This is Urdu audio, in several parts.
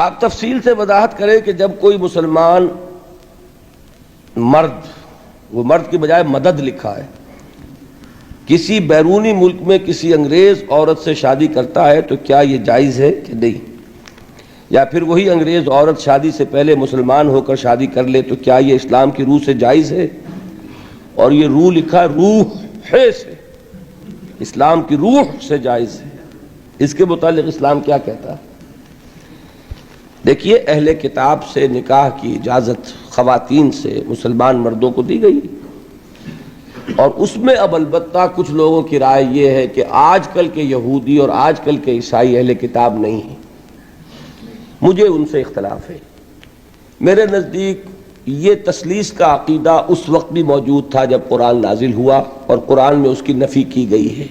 آپ تفصیل سے وضاحت کریں کہ جب کوئی مسلمان مرد، وہ مرد کی بجائے مدد لکھا ہے، کسی بیرونی ملک میں کسی انگریز عورت سے شادی کرتا ہے تو کیا یہ جائز ہے کہ نہیں؟ یا پھر وہی انگریز عورت شادی سے پہلے مسلمان ہو کر شادی کر لے تو کیا یہ اسلام کی روح سے جائز ہے؟ اور یہ روح لکھا ہے روح ہے سے، اسلام کی روح سے جائز ہے۔ اس کے متعلق اسلام کیا کہتا ہے؟ دیکھیے، اہل کتاب سے نکاح کی اجازت خواتین سے مسلمان مردوں کو دی گئی، اور اس میں اب البتہ کچھ لوگوں کی رائے یہ ہے کہ آج کل کے یہودی اور آج کل کے عیسائی اہل کتاب نہیں ہیں۔ مجھے ان سے اختلاف ہے۔ میرے نزدیک یہ تثلیث کا عقیدہ اس وقت بھی موجود تھا جب قرآن نازل ہوا، اور قرآن میں اس کی نفی کی گئی ہے۔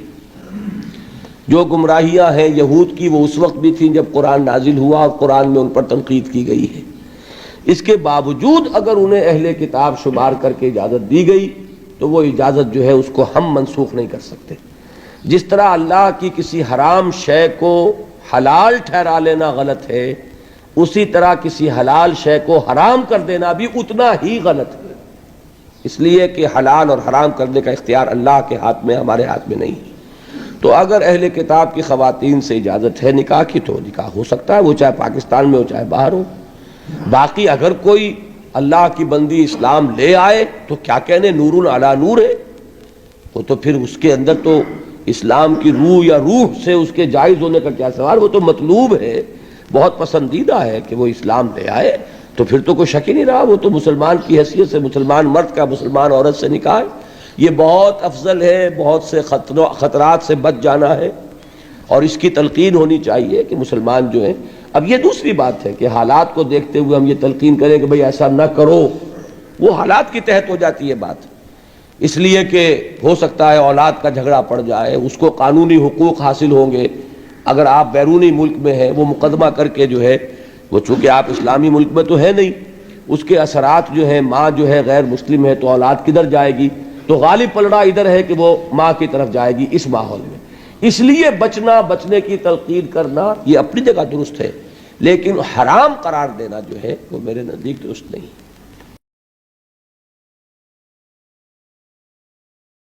جو گمراہیاں ہیں یہود کی، وہ اس وقت بھی تھیں جب قرآن نازل ہوا، اور قرآن میں ان پر تنقید کی گئی ہے۔ اس کے باوجود اگر انہیں اہل کتاب شمار کر کے اجازت دی گئی تو وہ اجازت جو ہے اس کو ہم منسوخ نہیں کر سکتے۔ جس طرح اللہ کی کسی حرام شے کو حلال ٹھہرا لینا غلط ہے، اسی طرح کسی حلال شے کو حرام کر دینا بھی اتنا ہی غلط ہے، اس لیے کہ حلال اور حرام کرنے کا اختیار اللہ کے ہاتھ میں، ہمارے ہاتھ میں نہیں ہے۔ تو اگر اہل کتاب کی خواتین سے اجازت ہے نکاح کی تو نکاح ہو سکتا ہے، وہ چاہے پاکستان میں ہو چاہے باہر ہو۔ باقی اگر کوئی اللہ کی بندی اسلام لے آئے تو کیا کہنے، نور علی نور ہے، وہ تو پھر اس کے اندر تو اسلام کی روح یا روح سے اس کے جائز ہونے کا کیا سوال، وہ تو مطلوب ہے، بہت پسندیدہ ہے کہ وہ اسلام لے آئے، تو پھر تو کوئی شک ہی نہیں رہا، وہ تو مسلمان کی حیثیت سے مسلمان مرد کا مسلمان عورت سے نکاح ہے۔ یہ بہت افضل ہے، بہت سے خطرات سے بچ جانا ہے، اور اس کی تلقین ہونی چاہیے کہ مسلمان جو ہیں۔ اب یہ دوسری بات ہے کہ حالات کو دیکھتے ہوئے ہم یہ تلقین کریں کہ بھئی ایسا نہ کرو، وہ حالات کے تحت ہو جاتی ہے بات، اس لیے کہ ہو سکتا ہے اولاد کا جھگڑا پڑ جائے، اس کو قانونی حقوق حاصل ہوں گے۔ اگر آپ بیرونی ملک میں ہیں، وہ مقدمہ کر کے جو ہے، وہ چونکہ آپ اسلامی ملک میں تو ہے نہیں، اس کے اثرات جو ہیں، ماں جو ہے غیر مسلم ہے تو اولاد کدھر جائے گی؟ تو غالب پلڑا ادھر ہے کہ وہ ماں کی طرف جائے گی اس ماحول میں۔ اس لیے بچنے کی تلقین کرنا یہ اپنی جگہ درست ہے، لیکن حرام قرار دینا جو ہے وہ میرے نزدیک درست نہیں۔